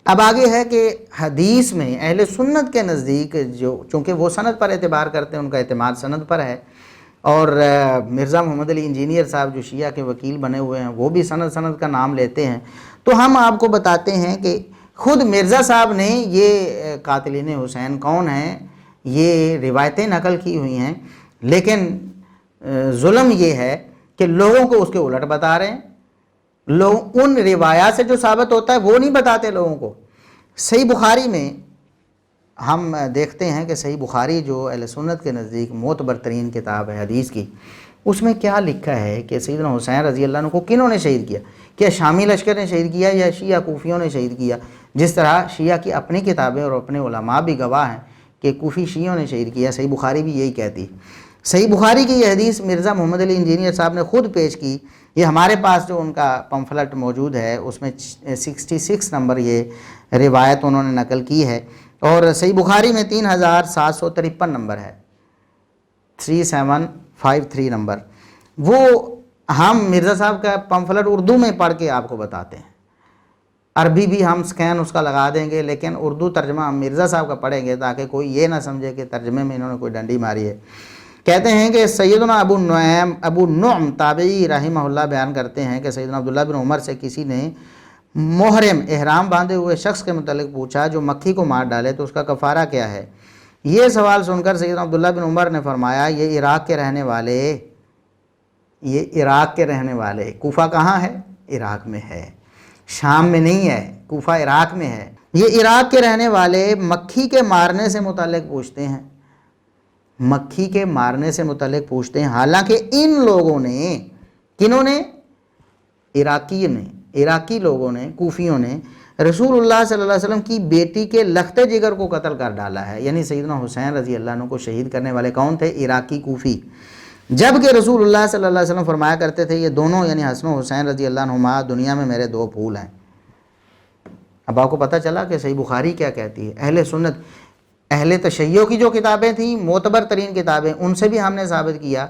اب آگے ہے کہ حدیث میں اہل سنت کے نزدیک جو چونکہ وہ سند پر اعتبار کرتے ہیں، ان کا اعتماد سند پر ہے، اور مرزا محمد علی انجینئر صاحب جو شیعہ کے وکیل بنے ہوئے ہیں وہ بھی سند کا نام لیتے ہیں، تو ہم آپ کو بتاتے ہیں کہ خود مرزا صاحب نے یہ قاتلین حسین کون ہیں یہ روایتیں نقل کی ہوئی ہیں، لیکن ظلم یہ ہے کہ لوگوں کو اس کے الٹ بتا رہے ہیں، لوگ ان روایات سے جو ثابت ہوتا ہے وہ نہیں بتاتے لوگوں کو۔ صحیح بخاری میں ہم دیکھتے ہیں کہ صحیح بخاری جو اہل سنت کے نزدیک معتبر ترین کتاب ہے حدیث کی، اس میں کیا لکھا ہے کہ سیدنا حسین رضی اللہ عنہ کو کنہوں نے شہید کیا؟ کیا شامی لشکر نے شہید کیا یا شیعہ کوفیوں نے شہید کیا؟ جس طرح شیعہ کی اپنی کتابیں اور اپنے علماء بھی گواہ ہیں کہ کوفی شیعوں نے شہید کیا، صحیح بخاری بھی یہی کہتی ہے۔ صحیح بخاری کی یہ حدیث مرزا محمد علی انجینئر صاحب نے خود پیش کی، یہ ہمارے پاس جو ان کا پمفلٹ موجود ہے اس میں 66 نمبر یہ روایت انہوں نے نقل کی ہے، اور صحیح بخاری میں 3753 نمبر ہے، 3753 نمبر۔ وہ ہم مرزا صاحب کا پمفلٹ اردو میں پڑھ کے آپ کو بتاتے ہیں، عربی بھی ہم سکین اس کا لگا دیں گے، لیکن اردو ترجمہ ہم مرزا صاحب کا پڑھیں گے تاکہ کوئی یہ نہ سمجھے کہ ترجمے میں انہوں نے کوئی ڈنڈی ماری ہے۔ کہتے ہیں کہ سیدنا ابو نعم تابعی رحمہ اللہ بیان کرتے ہیں کہ سیدنا عبداللہ بن عمر سے کسی نے محرم احرام باندھے ہوئے شخص کے متعلق پوچھا جو مکھی کو مار ڈالے تو اس کا کفارہ کیا ہے؟ یہ سوال سن کر سیدنا عبداللہ بن عمر نے فرمایا یہ عراق کے رہنے والے، کوفہ کہاں ہے؟ عراق میں ہے، شام میں نہیں ہے، کوفہ عراق میں ہے، یہ عراق کے رہنے والے مکھی کے مارنے سے متعلق پوچھتے ہیں، مکھی کے مارنے سے متعلق پوچھتے ہیں، حالانکہ ان لوگوں نے، کنہوں نے؟ عراقی لوگوں نے، کوفیوں نے رسول اللہ صلی اللہ علیہ وسلم کی بیٹی کے لخت جگر کو قتل کر ڈالا ہے، یعنی سیدنا حسین رضی اللہ عنہ کو شہید کرنے والے کون تھے؟ عراقی کوفی، جبکہ رسول اللہ صلی اللہ علیہ وسلم فرمایا کرتے تھے یہ دونوں یعنی حسن و حسین رضی اللہ عنہما دنیا میں میرے دو پھول ہیں۔ اب آپ کو پتہ چلا کہ صحیح بخاری کیا کہتی ہے۔ اہل سنت، اہل تشیع کی جو کتابیں تھیں معتبر ترین کتابیں، ان سے بھی ہم نے ثابت کیا،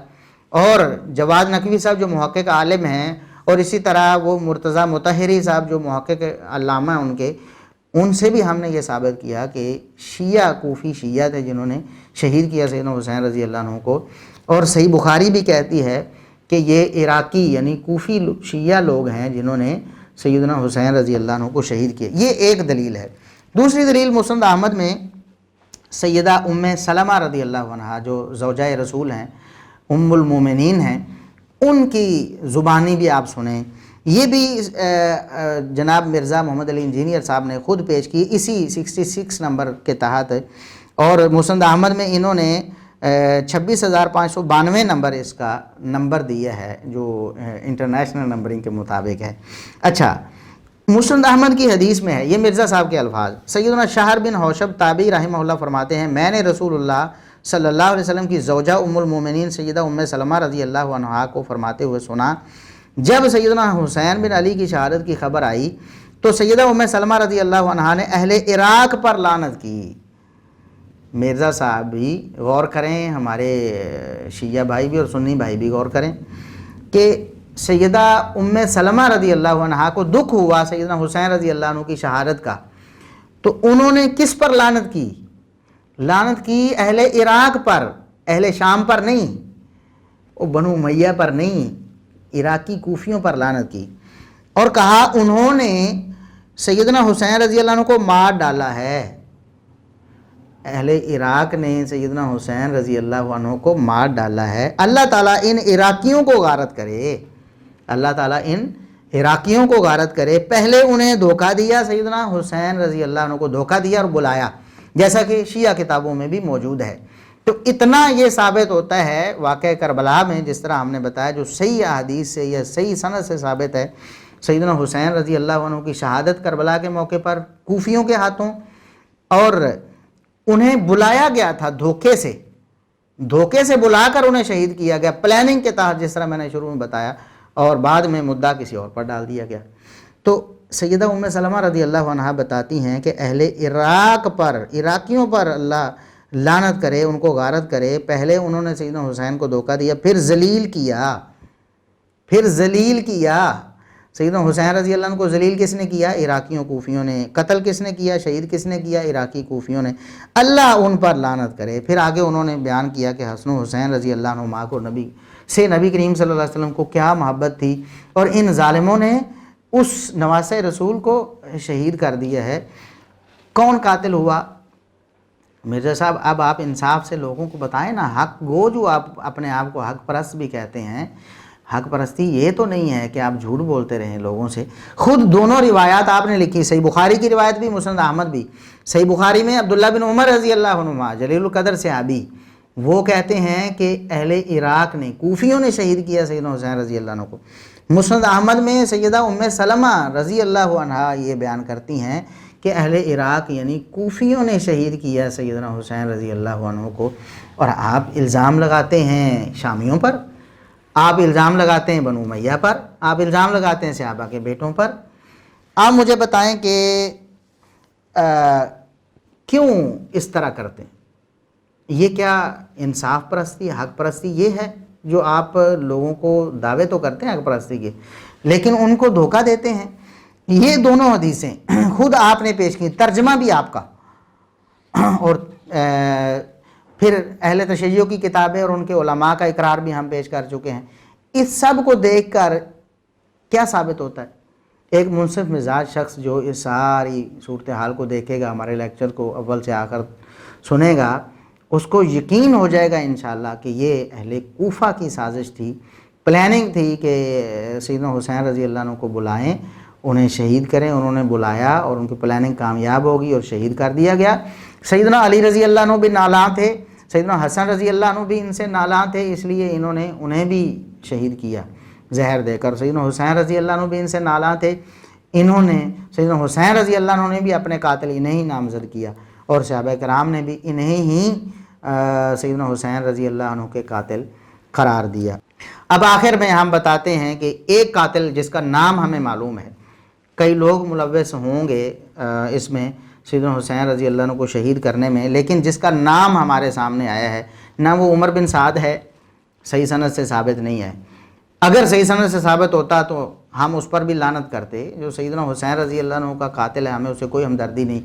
اور جواد نقوی صاحب جو محقق عالم ہیں، اور اسی طرح وہ مرتضیٰ مطہری صاحب جو محقق علامہ ہیں ان سے بھی ہم نے یہ ثابت کیا کہ شیعہ کوفی شیعہ تھے جنہوں نے شہید کیا سیدنا حسین رضی اللہ عنہ کو، اور صحیح بخاری بھی کہتی ہے کہ یہ عراقی یعنی کوفی شیعہ لوگ ہیں جنہوں نے سیدنا حسین رضی اللہ عنہ کو شہید کیا۔ یہ ایک دلیل ہے۔ دوسری دلیل مسند احمد میں سیدہ ام سلمہ رضی اللہ عنہ جو زوجہ رسول ہیں، ام المومنین ہیں، ان کی زبانی بھی آپ سنیں، یہ بھی جناب مرزا محمد علی انجینئر صاحب نے خود پیش کی اسی 66 نمبر کے تحت، اور مسند احمد میں انہوں نے 26,592 نمبر اس کا نمبر دیا ہے جو انٹرنیشنل نمبرنگ کے مطابق ہے۔ اچھا، مسند احمد کی حدیث میں ہے، یہ مرزا صاحب کے الفاظ، سیدنا شہر بن حوشب تابعی رحمہ اللہ فرماتے ہیں میں نے رسول اللہ صلی اللہ علیہ وسلم کی زوجہ ام المومنین سیدہ ام سلمہ رضی اللہ عنہا کو فرماتے ہوئے سنا، جب سیدنا حسین بن علی کی شہادت کی خبر آئی تو سیدہ ام سلمہ رضی اللہ عنہا نے اہل عراق پر لعنت کی۔ مرزا صاحب بھی غور کریں، ہمارے شیعہ بھائی بھی اور سنی بھائی بھی غور کریں کہ سیدہ ام سلمہ رضی اللہ عنہا کو دکھ ہوا سیدنا حسین رضی اللہ عنہ کی شہادت کا، تو انہوں نے کس پر لعنت کی؟ لعنت کی اہل عراق پر، اہل شام پر نہیں، وہ بنو امیہ پر نہیں، عراقی کوفیوں پر لعنت کی، اور کہا انہوں نے سیدنا حسین رضی اللہ عنہ کو مار ڈالا ہے، اہل عراق نے سیدنا حسین رضی اللہ عنہ کو مار ڈالا ہے۔ اللہ تعالیٰ ان عراقیوں کو غارت کرے، اللہ تعالیٰ ان عراقیوں کو غارت کرے، پہلے انہیں دھوکہ دیا، سیدنا حسین رضی اللہ عنہ کو دھوکہ دیا اور بلایا، جیسا کہ شیعہ کتابوں میں بھی موجود ہے۔ تو اتنا یہ ثابت ہوتا ہے واقعہ کربلا میں، جس طرح ہم نے بتایا جو صحیح احادیث سے یا صحیح سند سے ثابت ہے، سیدنا حسین رضی اللہ عنہ کی شہادت کربلا کے موقع پر کوفیوں کے ہاتھوں، اور انہیں بلایا گیا تھا دھوکے سے بلا کر انہیں شہید کیا گیا، پلاننگ کے تحت، جس طرح میں نے شروع میں بتایا، اور بعد میں مدعا کسی اور پر ڈال دیا گیا۔ تو سیدہ ام سلمہ رضی اللہ عنہا بتاتی ہیں کہ اہل عراق پر، عراقیوں پر اللہ لعنت کرے، ان کو غارت کرے، پہلے انہوں نے سیدنا حسین کو دھوکہ دیا، پھر ذلیل کیا، سیدنا حسین رضی اللہ عنہ کو ذلیل کس نے کیا؟ عراقیوں کوفیوں نے. قتل کس نے کیا؟ شہید کس نے کیا؟ عراقی کوفیوں نے. اللہ ان پر لعنت کرے. پھر آگے انہوں نے بیان کیا کہ حسن و حسین رضی اللہ عنہما کو نبی کریم صلی اللہ علیہ وسلم کو کیا محبت تھی، اور ان ظالموں نے اس نواسۂ رسول کو شہید کر دیا ہے. کون قاتل ہوا؟ مرزا صاحب اب آپ انصاف سے لوگوں کو بتائیں نا. حق گو جو آپ اپنے آپ کو حق پرست بھی کہتے ہیں، حق پرستی یہ تو نہیں ہے کہ آپ جھوٹ بولتے رہیں لوگوں سے. خود دونوں روایات آپ نے لکھی، صحیح بخاری کی روایت بھی، مسند احمد بھی. صحیح بخاری میں عبداللہ بن عمر رضی اللہ عنہما جلیل القدر صحابی، وہ کہتے ہیں کہ اہل عراق نے، کوفیوں نے شہید کیا سیدنا حسین رضی اللہ عنہ کو. مسند احمد میں سیدہ ام سلمہ رضی اللہ عنہا یہ بیان کرتی ہیں کہ اہل عراق یعنی کوفیوں نے شہید کیا سیدنا حسین رضی اللہ عنہ کو. اور آپ الزام لگاتے ہیں شامیوں پر، آپ الزام لگاتے ہیں بنو امیہ پر، آپ الزام لگاتے ہیں صحابہ کے بیٹوں پر. آپ مجھے بتائیں کہ کیوں اس طرح کرتے ہیں؟ یہ کیا انصاف پرستی، حق پرستی یہ ہے جو آپ لوگوں کو دعوے تو کرتے ہیں حق پرستی کے، لیکن ان کو دھوکہ دیتے ہیں؟ یہ دونوں حدیثیں خود آپ نے پیش کی، ترجمہ بھی آپ کا، اور پھر اہل تشیع کی کتابیں اور ان کے علماء کا اقرار بھی ہم پیش کر چکے ہیں. اس سب کو دیکھ کر کیا ثابت ہوتا ہے؟ ایک منصف مزاج شخص جو اس ساری صورتحال کو دیکھے گا، ہمارے لیکچر کو اول سے آخر سنے گا، اس کو یقین ہو جائے گا انشاءاللہ کہ یہ اہل کوفہ کی سازش تھی، پلاننگ تھی کہ سیدنا حسین رضی اللہ عنہ کو بلائیں، انہیں شہید کریں. انہوں نے بلایا اور ان کی پلاننگ کامیاب ہوگی اور شہید کر دیا گیا. سیدنا علی رضی اللہ عنہ بھی نالاں تھے، سیدنا حسن رضی اللہ عنہ بھی ان سے نالاں تھے، اس لیے انہوں نے انہیں بھی شہید کیا زہر دے کر. سیدنا حسین رضی اللہ عنہ بھی ان سے نالاں تھے، انہوں نے سیدنا حسین رضی اللہ عنہ نے بھی اپنے قاتل انہیں ہی نامزد کیا، اور صحابہ کرام نے بھی انہیں ہی سیدنا حسین رضی اللہ عنہ کے قاتل قرار دیا. اب آخر میں ہم بتاتے ہیں کہ ایک قاتل جس کا نام ہمیں معلوم ہے، کئی لوگ ملوث ہوں گے اس میں سیدنا حسین رضی اللہ عنہ کو شہید کرنے میں، لیکن جس کا نام ہمارے سامنے آیا ہے نہ وہ عمر بن سعد ہے، صحیح سند سے ثابت نہیں ہے. اگر صحیح سند سے ثابت ہوتا تو ہم اس پر بھی لعنت کرتے. جو سیدنا حسین رضی اللہ عنہ کا قاتل ہے ہمیں اسے کوئی ہمدردی نہیں.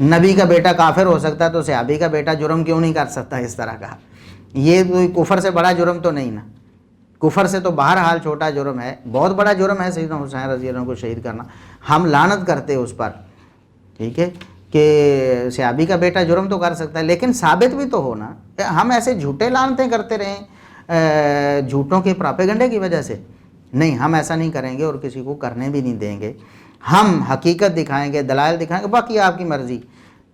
نبی کا بیٹا کافر ہو سکتا ہے تو صحابی کا بیٹا جرم کیوں نہیں کر سکتا اس طرح کا؟ یہ کوئی کفر سے بڑا جرم تو نہیں نا. کفر سے تو بہرحال چھوٹا جرم ہے، بہت بڑا جرم ہے سیدنا حسین رضی اللہ عنہ کو شہید کرنا. ہم لعنت کرتے اس پر، ٹھیک ہے، کہ صحابی کا بیٹا جرم تو کر سکتا ہے لیکن ثابت بھی تو ہونا. ہم ایسے جھوٹے لعنتیں کرتے رہیں جھوٹوں کے پراپیگنڈے کی وجہ سے؟ نہیں، ہم ایسا نہیں کریں گے اور کسی کو کرنے بھی نہیں دیں گے. ہم حقیقت دکھائیں گے، دلائل دکھائیں گے، باقی آپ کی مرضی،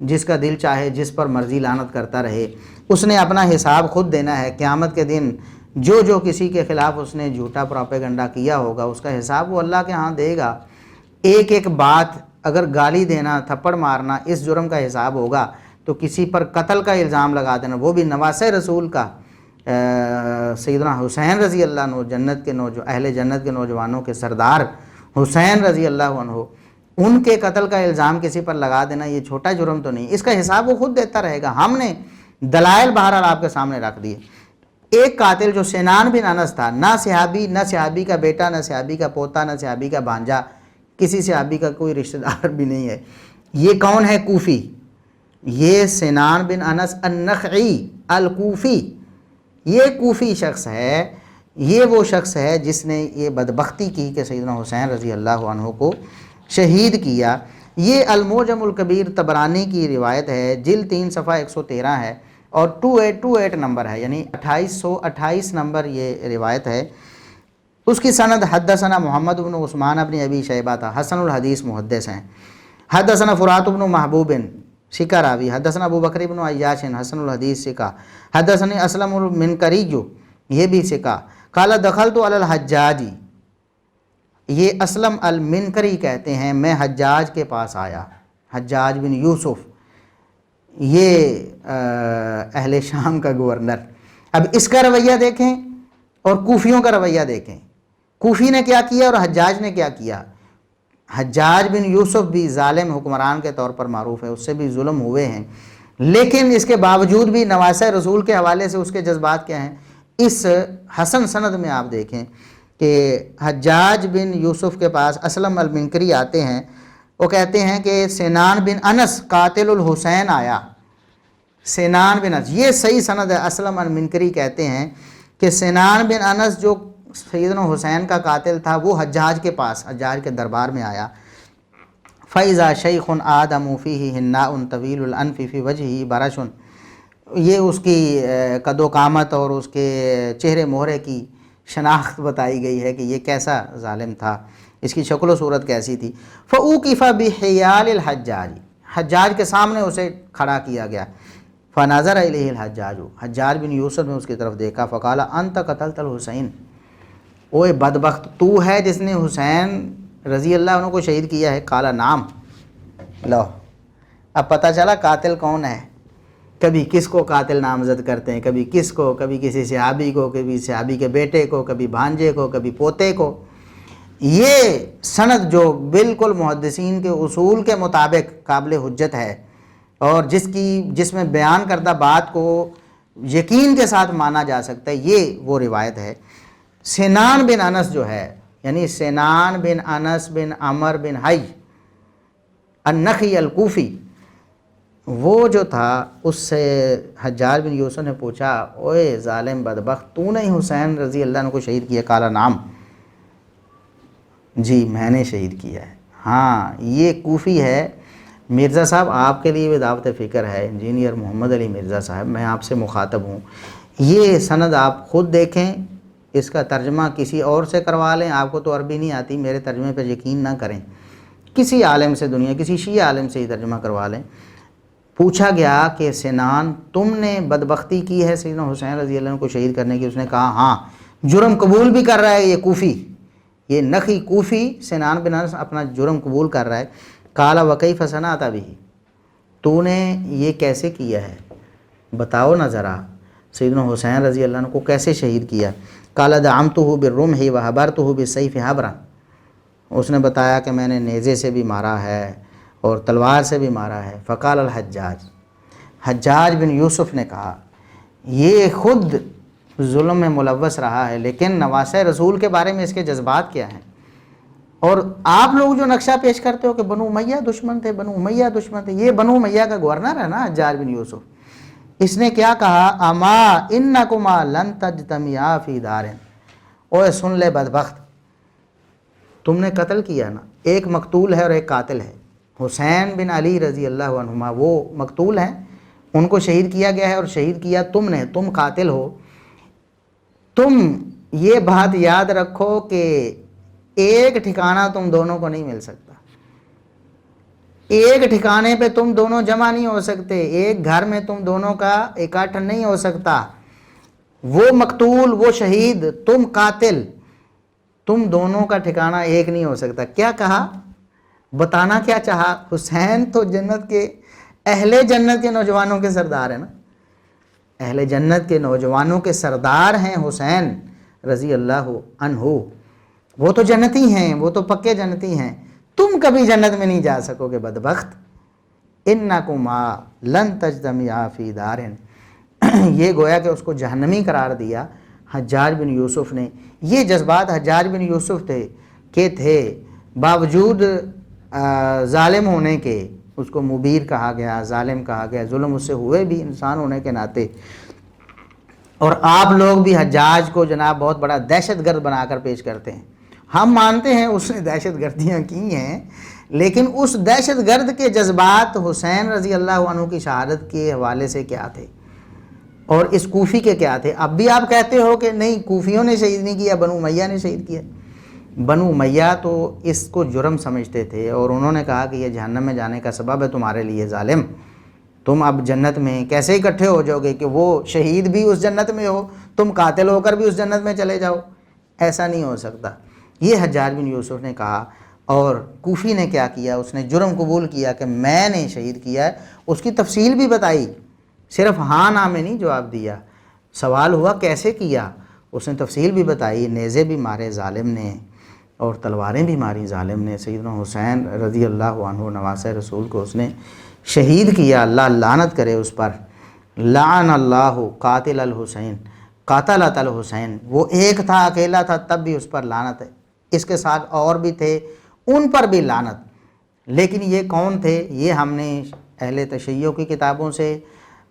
جس کا دل چاہے جس پر مرضی لعنت کرتا رہے. اس نے اپنا حساب خود دینا ہے. قیامت کے دن جو کسی کے خلاف اس نے جھوٹا پراپیگنڈا کیا ہوگا اس کا حساب وہ اللہ کے ہاں دے گا. ایک ایک بات، اگر گالی دینا، تھپڑ مارنا اس جرم کا حساب ہوگا تو کسی پر قتل کا الزام لگا دینا، وہ بھی نواسۂ رسول کا، سیدنا حسین رضی اللہ عنہ، جنت کے اہل جنت کے نوجوانوں کے سردار حسین رضی اللہ عنہ، ان کے قتل کا الزام کسی پر لگا دینا یہ چھوٹا جرم تو نہیں. اس کا حساب وہ خود دیتا رہے گا. ہم نے دلائل بہرحال آپ کے سامنے رکھ دیے. ایک قاتل جو سنان بن انس تھا، نہ صحابی کا بیٹا، نہ صحابی کا پوتا، نہ صحابی کا بھانجا، کسی صحابی کا کوئی رشتہ دار بھی نہیں ہے. یہ کون ہے؟ کوفی. یہ سنان بن انس النخعی الکوفی، یہ کوفی شخص ہے. یہ وہ شخص ہے جس نے یہ بدبختی کی کہ سیدنا حسین رضی اللہ عنہ کو شہید کیا. یہ المعجم الکبیر طبرانی کی روایت ہے، جلد 3 صفحہ 113 ہے اور 2828 نمبر ہے، یعنی 2828 نمبر یہ روایت ہے. اس کی سند حدثنا محمد بن عثمان بن ابی شیبہ تھا، حسن الحدیث محدث ہیں. حدثنا فرات بن محبوب ثقہ راوی، حدثنا ابو بکر بن عیاش حسن الحدیث ثقہ، حدثنی اسلم المنکری یہ بھی ثقہ. قال دخلت علی الحجاجی، یہ اسلم المنکری کہتے ہیں میں حجاج کے پاس آیا، حجاج بن یوسف، یہ اہل شام کا گورنر. اب اس کا رویہ دیکھیں اور کوفیوں کا رویہ دیکھیں. کوفی نے کیا کیا اور حجاج نے کیا کیا. حجاج بن یوسف بھی ظالم حکمران کے طور پر معروف ہے، اس سے بھی ظلم ہوئے ہیں، لیکن اس کے باوجود بھی نواسۂ رسول کے حوالے سے اس کے جذبات کیا ہیں. اس حسن سند میں آپ دیکھیں کہ حجاج بن یوسف کے پاس اسلم المنکری آتے ہیں، وہ کہتے ہیں کہ سنان بن انس قاتل الحسین آیا، سنان بن انس، یہ صحیح سند ہے، اسلم المنکری کہتے ہیں کہ سنان بن انس جو سیدنا حسین کا قاتل تھا وہ حجاج کے پاس، حجاج کے دربار میں آیا، فَإِذَا شَيْخٌ آدَمُ فِيهِ هِنَّاءٌ طَوِيلُ الْأَنْفِ فِي وَجْهِهِ بَرَشٌ، یہ اس کی قد و قامت اور اس کے چہرے مہرے کی شناخت بتائی گئی ہے کہ یہ کیسا ظالم تھا، اس کی شکل و صورت کیسی تھی۔ فَأُوقِفَ بِحِيَالِ الْحَجَّاجِ، حجاج کے سامنے اسے کھڑا کیا گیا، فنظر الیہ الحجاج، حجاج بن یوسف نے اس کی طرف دیکھا، فقال انت قتلت الحسین، اوے بدبخت تو ہے جس نے حسین رضی اللہ عنہ کو شہید کیا ہے؟ قال نعم، لو اب پتہ چلا قاتل کون ہے، کبھی کس کو قاتل نامزد کرتے ہیں، کبھی کس کو، کبھی کسی صحابی کو، کبھی صحابی کے بیٹے کو، کبھی بھانجے کو، کبھی پوتے کو۔ یہ سند جو بالکل محدثین کے اصول کے مطابق قابل حجت ہے اور جس میں بیان کردہ بات کو یقین کے ساتھ مانا جا سکتا ہے، یہ وہ روایت ہے۔ سنان بن انس جو ہے، یعنی سنان بن انس بن عمر بن حی النخعی الکوفی، وہ جو تھا اس سے حجاج بن یوسف نے پوچھا، اوے ظالم بدبخت تو نے حسین رضی اللہ عنہ کو شہید کیا؟ قال نعم، جی میں نے شہید کیا ہے۔ ہاں یہ کوفی ہے۔ مرزا صاحب آپ کے لیے بھی دعوت فکر ہے، انجینئر محمد علی مرزا صاحب، میں آپ سے مخاطب ہوں، یہ سند آپ خود دیکھیں، اس کا ترجمہ کسی اور سے کروا لیں، آپ کو تو عربی نہیں آتی، میرے ترجمے پر یقین نہ کریں، کسی عالم سے، دنیا کسی شیعہ عالم سے ہی ترجمہ کروا لیں۔ پوچھا گیا کہ سنان تم نے بدبختی کی ہے سیدنا حسین رضی اللہ عنہ کو شہید کرنے کی؟ اس نے کہا ہاں، جرم قبول بھی کر رہا ہے یہ کوفی، یہ نخی کوفی سنان بن انس اپنا جرم قبول کر رہا ہے۔ قال وکیف صنعت بہ، تو نے یہ کیسے کیا ہے، بتاؤ نا ذرا، سیدنا حسین رضی اللہ عنہ کو کیسے شہید کیا؟ قال دعمتہ بالرمح وحبرتہ بالسیف حبرا، اس نے بتایا کہ میں نے نیزے سے بھی مارا ہے اور تلوار سے بھی مارا ہے۔ فقال الحجاج، حجاج بن یوسف نے کہا یہ خود ظلم میں ملوث رہا ہے، لیکن نواسہ رسول کے بارے میں اس کے جذبات کیا ہیں؟ اور آپ لوگ جو نقشہ پیش کرتے ہو کہ بنو امیہ دشمن تھے، بنو امیہ دشمن تھے، یہ بنو امیہ کا گورنر ہے نا حجاج بن یوسف، اس نے کیا کہا؟ اما انکما لن تجتمعا فی دار، اوے سن لے بدبخت، تم نے قتل کیا نا، ایک مقتول ہے اور ایک قاتل ہے، حسین بن علی رضی اللہ عنہما وہ مقتول ہیں، ان کو شہید کیا گیا ہے اور شہید کیا تم نے، تم قاتل ہو۔ تم یہ بات یاد رکھو کہ ایک ٹھکانہ تم دونوں کو نہیں مل سکتا، ایک ٹھکانے پہ تم دونوں جمع نہیں ہو سکتے، ایک گھر میں تم دونوں کا اکٹھ نہیں ہو سکتا، وہ مقتول، وہ شہید، تم قاتل، تم دونوں کا ٹھکانہ ایک نہیں ہو سکتا۔ کیا کہا؟ بتانا کیا چاہا؟ حسین تو جنت کے، اہل جنت کے نوجوانوں کے سردار ہیں نا، اہل جنت کے نوجوانوں کے سردار ہیں حسین رضی اللہ عنہ، وہ تو جنتی ہیں، وہ تو پکے جنتی ہیں، تم کبھی جنت میں نہیں جا سکو گے بدبخت۔ انکما لن تجتمعا فی دار، یہ گویا کہ اس کو جہنمی قرار دیا حجاج بن یوسف نے۔ یہ جذبات حجاج بن یوسف تھے باوجود ظالم ہونے کے، اس کو مبیر کہا گیا، ظالم کہا گیا، ظلم اس سے ہوئے بھی انسان ہونے کے ناطے، اور آپ لوگ بھی حجاج کو جناب بہت بڑا دہشت گرد بنا کر پیش کرتے ہیں۔ ہم مانتے ہیں اس نے دہشت گردیاں کی ہیں، لیکن اس دہشت گرد کے جذبات حسین رضی اللہ عنہ کی شہادت کے حوالے سے کیا تھے اور اس کوفی کے کیا تھے؟ اب بھی آپ کہتے ہو کہ نہیں کوفیوں نے شہید نہیں کیا، بنو امیہ نے شہید کیا۔ بنو امیہ تو اس کو جرم سمجھتے تھے اور انہوں نے کہا کہ یہ جہنم میں جانے کا سبب ہے تمہارے لیے ظالم، تم اب جنت میں کیسے اکٹھے ہو جاؤ گے کہ وہ شہید بھی اس جنت میں ہو، تم قاتل ہو کر بھی اس جنت میں چلے جاؤ، ایسا نہیں ہو سکتا۔ یہ حجاج بن یوسف نے کہا، اور کوفی نے کیا کیا؟ اس نے جرم قبول کیا کہ میں نے شہید کیا ہے، اس کی تفصیل بھی بتائی، صرف ہاں نہ میں نہیں جواب دیا، سوال ہوا کیسے کیا، اس نے تفصیل بھی بتائی، نیزے بھی مارے ظالم نے اور تلواریں بھی ماری ظالم نے، سیدنا حسین رضی اللہ عنہ نواسہ رسول کو اس نے شہید کیا، اللہ لعنت کرے اس پر، لعن اللہ قاتل الحسین، قاتلۃ الحسین، وہ ایک تھا، اکیلا تھا، تب بھی اس پر لعنت ہے، اس کے ساتھ اور بھی تھے، ان پر بھی لعنت۔ لیکن یہ کون تھے؟ یہ ہم نے اہل تشیع کی کتابوں سے،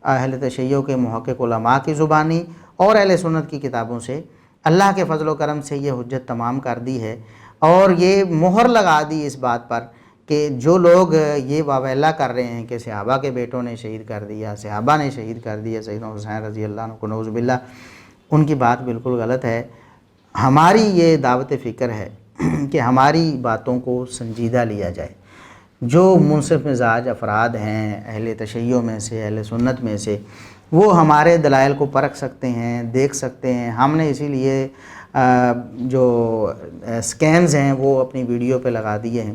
اہل تشیع کے محقق علماء کی زبانی اور اہل سنت کی کتابوں سے اللہ کے فضل و کرم سے یہ حجت تمام کر دی ہے، اور یہ مہر لگا دی اس بات پر کہ جو لوگ یہ واویلا کر رہے ہیں کہ صحابہ کے بیٹوں نے شہید کر دیا، صحابہ نے شہید کر دیا سیدنا حسین رضی اللہ عنہ کو، نعوذ باللہ، ان کی بات بالکل غلط ہے۔ ہماری یہ دعوت فکر ہے کہ ہماری باتوں کو سنجیدہ لیا جائے۔ جو منصف مزاج افراد ہیں اہل تشیع میں سے، اہل سنت میں سے، وہ ہمارے دلائل کو پرکھ سکتے ہیں، دیکھ سکتے ہیں۔ ہم نے اسی لیے جو سکینز ہیں وہ اپنی ویڈیو پہ لگا دیے ہیں،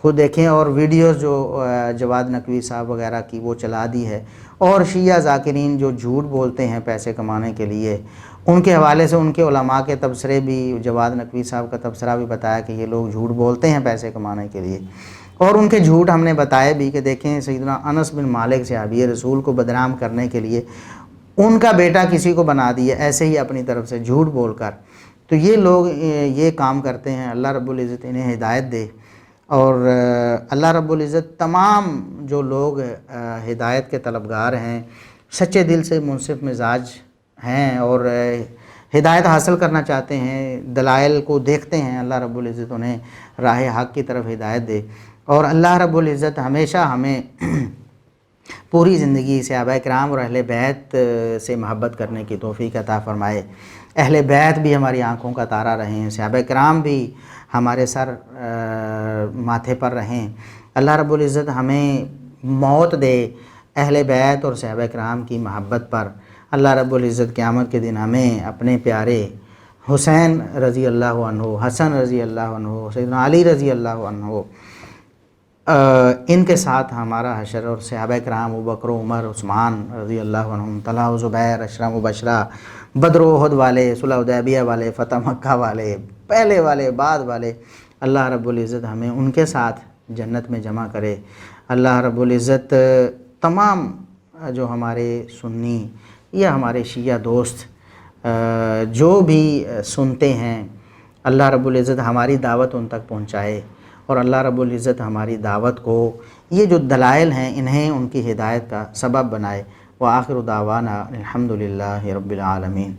خود دیکھیں، اور ویڈیوز جو جواد نقوی صاحب وغیرہ کی وہ چلا دی ہے، اور شیعہ ذاکرین جو جھوٹ بولتے ہیں پیسے کمانے کے لیے، ان کے حوالے سے ان کے علماء کے تبصرے بھی، جواد نقوی صاحب کا تبصرہ بھی بتایا کہ یہ لوگ جھوٹ بولتے ہیں پیسے کمانے کے لیے، اور ان کے جھوٹ ہم نے بتائے بھی کہ دیکھیں سیدنا انس بن مالک صحابی رسول کو بدنام کرنے کے لیے ان کا بیٹا کسی کو بنا دیا، ایسے ہی اپنی طرف سے جھوٹ بول کر۔ تو یہ لوگ یہ کام کرتے ہیں، اللہ رب العزت انہیں ہدایت دے، اور اللہ رب العزت تمام جو لوگ ہدایت کے طلبگار ہیں، سچے دل سے منصف مزاج ہیں اور ہدایت حاصل کرنا چاہتے ہیں، دلائل کو دیکھتے ہیں، اللہ رب العزت انہیں راہ حق کی طرف ہدایت دے، اور اللہ رب العزت ہمیشہ ہمیں پوری زندگی صحابہ کرام اور اہل بیت سے محبت کرنے کی توفیق عطا فرمائے۔ اہل بیت بھی ہماری آنکھوں کا تارا رہیں، صحابہ کرام بھی ہمارے سر ماتھے پر رہیں۔ اللہ رب العزت ہمیں موت دے اہل بیت اور صحابہ کرام کی محبت پر۔ اللہ رب العزت قیامت کے دن ہمیں اپنے پیارے حسین رضی اللہ عنہ، حسن رضی اللہ عنہ، سیدنا علی رضی اللہ عنہ، ان کے ساتھ ہمارا حشر، اور صحابہ کرام ابوبکر، عمر، عثمان رضی اللہ عنہم، طلحہ و زبیر، عشرہ مبشرہ، بدر و احد والے، صلح حدیبیہ والے، فتح مکہ والے، پہلے والے، بعد والے، اللہ رب العزت ہمیں ان کے ساتھ جنت میں جمع کرے۔ اللہ رب العزت تمام جو ہمارے سنی یا ہمارے شیعہ دوست جو بھی سنتے ہیں، اللہ رب العزت ہماری دعوت ان تک پہنچائے، اور اللہ رب العزت ہماری دعوت کو، یہ جو دلائل ہیں، انہیں ان کی ہدایت کا سبب بنائے۔ وآخر دعوانا الحمدللہ رب العالمین۔